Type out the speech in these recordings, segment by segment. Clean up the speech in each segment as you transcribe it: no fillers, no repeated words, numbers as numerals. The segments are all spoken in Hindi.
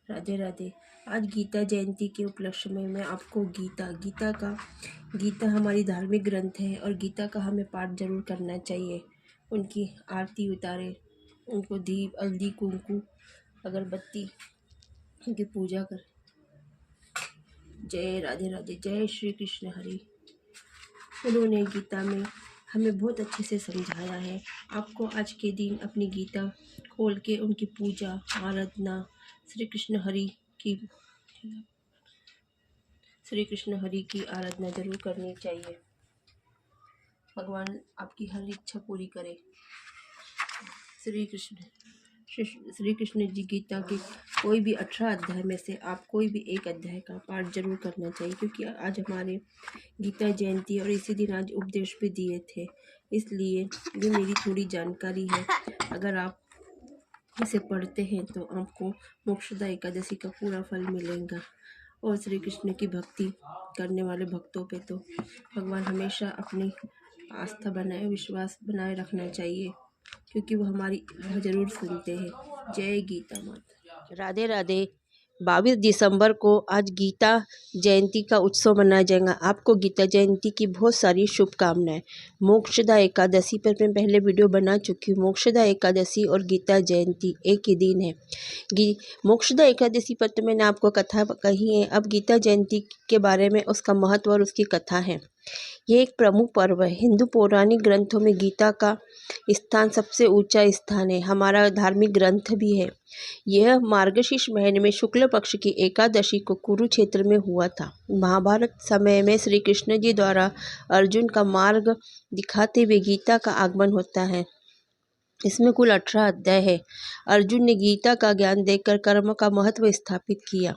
राधे राधे। आज गीता जयंती के उपलक्ष्य में मैं आपको गीता हमारी धार्मिक ग्रंथ है और गीता का हमें पाठ जरूर करना चाहिए। उनकी आरती उतारे, उनको दीप हल्दी कुंकु अगरबत्ती उनकी पूजा कर। जय राधे राधे, जय श्री कृष्ण हरि। उन्होंने गीता में हमें बहुत अच्छे से समझाया है। आपको आज के दिन अपनी गीता खोल के उनकी पूजा आराधना श्री कृष्ण हरि की आराधना जरूर करनी चाहिए। भगवान आपकी हर इच्छा पूरी करे। श्री कृष्ण जी गीता के कोई भी 18 अध्याय में से आप कोई भी एक अध्याय का पाठ जरूर करना चाहिए, क्योंकि आज हमारे गीता जयंती और इसी दिन आज उपदेश भी दिए थे। इसलिए ये मेरी थोड़ी जानकारी है। अगर आप इसे पढ़ते हैं तो आपको मोक्षदा एकादशी का पूरा फल मिलेगा। और श्री कृष्ण की भक्ति करने वाले भक्तों पे तो भगवान हमेशा अपनी आस्था बनाए विश्वास बनाए रखना चाहिए, क्योंकि वो हमारी जरूर सुनते हैं। जय गीता माता। राधे राधे। 22 दिसंबर को आज गीता जयंती का उत्सव मनाया जाएगा। आपको गीता जयंती की बहुत सारी शुभकामनाएं। मोक्षदा एकादशी पर मैं पहले वीडियो बना चुकी हूँ। मोक्षदा एकादशी और गीता जयंती एक ही दिन है। मोक्षदा एकादशी पर तो मैंने आपको कथा कही है। अब गीता जयंती के बारे में उसका महत्व और उसकी कथा है। ये एक प्रमुख पर्व है। हिंदू पौराणिक ग्रंथों में गीता का स्थान सबसे ऊंचा स्थान है। हमारा धार्मिक ग्रंथ भी है। यह मार्गशीर्ष महीने में शुक्ल पक्ष की एकादशी को कुरुक्षेत्र में हुआ था। महाभारत समय में श्री कृष्ण जी द्वारा अर्जुन का मार्ग दिखाते हुए गीता का आगमन होता है। इसमें कुल 18 अध्याय है। अर्जुन ने गीता का ज्ञान देकर कर्म का महत्व स्थापित किया।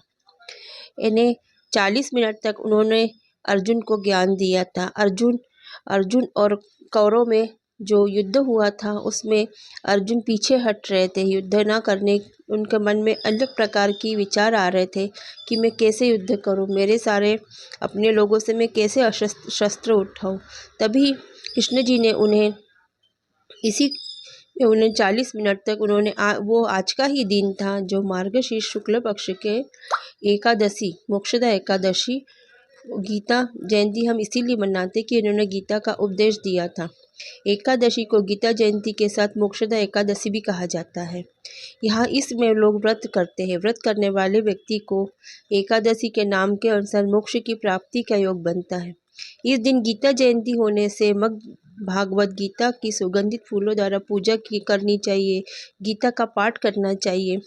इन्हें 40 मिनट तक उन्होंने अर्जुन को ज्ञान दिया था। अर्जुन और कौरव में जो युद्ध हुआ था उसमें अर्जुन पीछे हट रहे थे। युद्ध ना करने, उनके मन में अलग प्रकार की विचार आ रहे थे कि मैं कैसे युद्ध करूं, मेरे सारे अपने लोगों से मैं कैसे शस्त्र उठाऊं। तभी कृष्ण जी ने उन्हें 40 मिनट तक उन्होंने वो आज का ही दिन था जो मार्गशीर्ष शुक्ल पक्ष के एकादशी मोक्षदा एकादशी गीता जयंती हम इसीलिए मनाते कि इन्होंने गीता का उपदेश दिया था। एकादशी को गीता जयंती के साथ मोक्षदा एकादशी भी कहा जाता है। यहाँ इसमें लोग व्रत करते हैं। व्रत करने वाले व्यक्ति को एकादशी के नाम के अनुसार मोक्ष की प्राप्ति का योग बनता है। इस दिन गीता जयंती होने से भागवत गीता की सुगंधित फूलों द्वारा पूजा करनी चाहिए। गीता का पाठ करना चाहिए,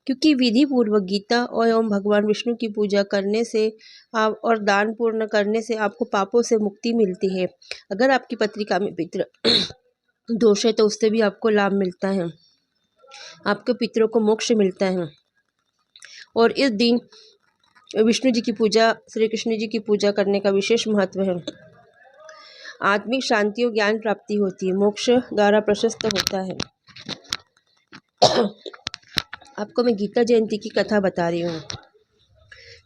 क्योंकि विधि पूर्वक गीता एवं भगवान विष्णु की पूजा करने से और दान पूर्ण करने से आपको पापों से मुक्ति मिलती है। अगर आपकी पत्रिका में पितृ दोष है तो उससे भी आपको लाभ मिलता है। आपके पितरों को मोक्ष मिलता है। और इस दिन विष्णु जी की पूजा, श्री कृष्ण जी की पूजा करने का विशेष महत्व है। आत्मिक शांति और ज्ञान प्राप्ति होती है। मोक्ष द्वारा प्रशस्त होता है। आपको मैं गीता जयंती की कथा बता रही हूँ।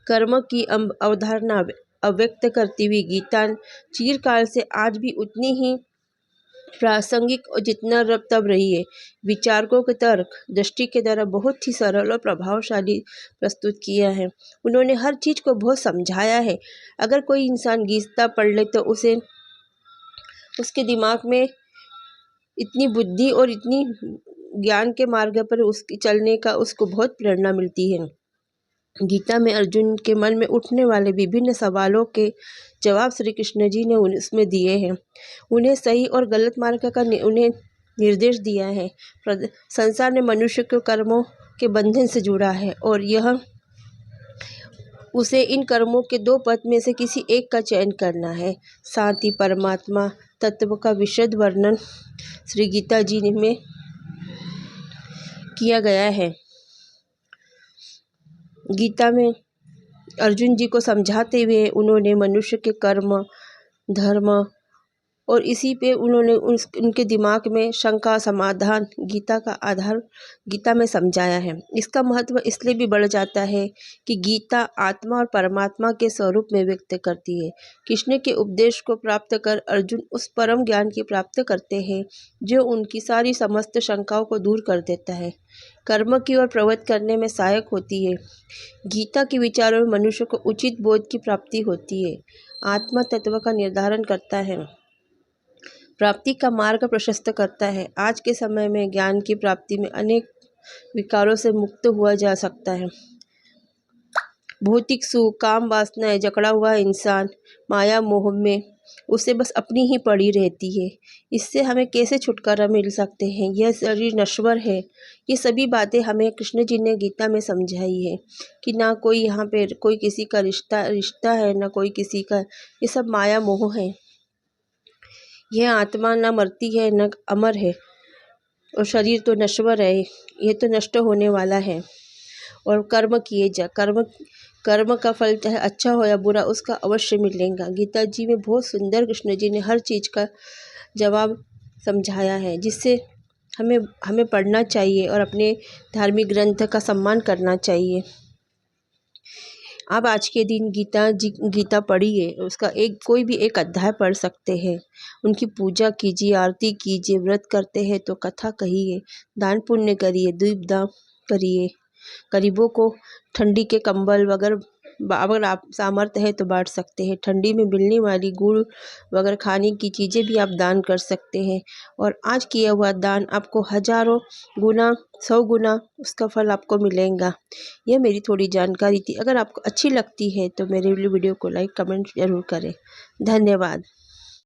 कर्म की अवधारणा अव्यक्त करती हुई गीता चिरकाल से आज भी उतनी ही प्रासंगिक और जितना तब रही है। विचारकों के तर्क दृष्टि के द्वारा बहुत ही सरल और प्रभावशाली प्रस्तुत किया है। उन्होंने हर चीज को बहुत समझाया है। अगर कोई इंसान गीता पढ़ ले तो उसके दिमाग में इतनी बुद्धि और इतनी ज्ञान के मार्ग पर उसके चलने का उसको बहुत प्रेरणा मिलती है। गीता में अर्जुन के मन में उठने वाले विभिन्न सवालों के जवाब श्री कृष्ण जी ने उसमें दिए हैं। उन्हें सही और गलत मार्ग का उन्हें निर्देश दिया है। संसार ने मनुष्य को कर्मों के बंधन से जुड़ा है और यह उसे इन कर्मों के दो पथ में से किसी एक का चयन करना है। साथ ही परमात्मा तत्व का विशद वर्णन श्री गीता जी में किया गया है। गीता में अर्जुन जी को समझाते हुए उन्होंने मनुष्य के कर्म, धर्म और इसी पे उन्होंने उनके दिमाग में शंका समाधान गीता का आधार गीता में समझाया है। इसका महत्व इसलिए भी बढ़ जाता है कि गीता आत्मा और परमात्मा के स्वरूप में व्यक्त करती है। कृष्ण के उपदेश को प्राप्त कर अर्जुन उस परम ज्ञान की प्राप्त करते हैं जो उनकी सारी समस्त शंकाओं को दूर कर देता है, कर्म की ओर प्रवृत्त करने में सहायक होती है। गीता के विचारों में मनुष्य को उचित बोध की प्राप्ति होती है, आत्मा तत्व का निर्धारण करता है, प्राप्ति का मार्ग प्रशस्त करता है। आज के समय में ज्ञान की प्राप्ति में अनेक विकारों से मुक्त हुआ जा सकता है। भौतिक सुख, काम वासनाएं जकड़ा हुआ इंसान माया मोह में उसे बस अपनी ही पड़ी रहती है। इससे हमें कैसे छुटकारा मिल सकते हैं? यह शरीर नश्वर है। ये सभी बातें हमें कृष्ण जी ने गीता में समझाई है कि ना कोई यहाँ पे कोई किसी का रिश्ता है, ना कोई किसी का, ये सब माया मोह है। यह आत्मा न मरती है न अमर है, और शरीर तो नश्वर है, ये तो नष्ट होने वाला है। और कर्म किए जा, कर्म का फल चाहे अच्छा हो या बुरा उसका अवश्य मिलेगा। गीता जी में बहुत सुंदर कृष्ण जी ने हर चीज़ का जवाब समझाया है, जिससे हमें पढ़ना चाहिए और अपने धार्मिक ग्रंथ का सम्मान करना चाहिए। आप आज के दिन गीता पढ़िए, उसका कोई भी एक अध्याय पढ़ सकते हैं। उनकी पूजा कीजिए, आरती कीजिए, व्रत करते हैं तो कथा कहिए, दान पुण्य करिए, दीपदान करिए, गरीबों को ठंडी के कंबल वगैरह अगर आप सामर्थ्य है तो बांट सकते हैं। ठंडी में मिलने वाली गुड़ वगैरह खाने की चीज़ें भी आप दान कर सकते हैं, और आज किया हुआ दान आपको हजारों गुना 100 गुना उसका फल आपको मिलेगा। यह मेरी थोड़ी जानकारी थी। अगर आपको अच्छी लगती है तो मेरे वीडियो को लाइक कमेंट ज़रूर करें। धन्यवाद।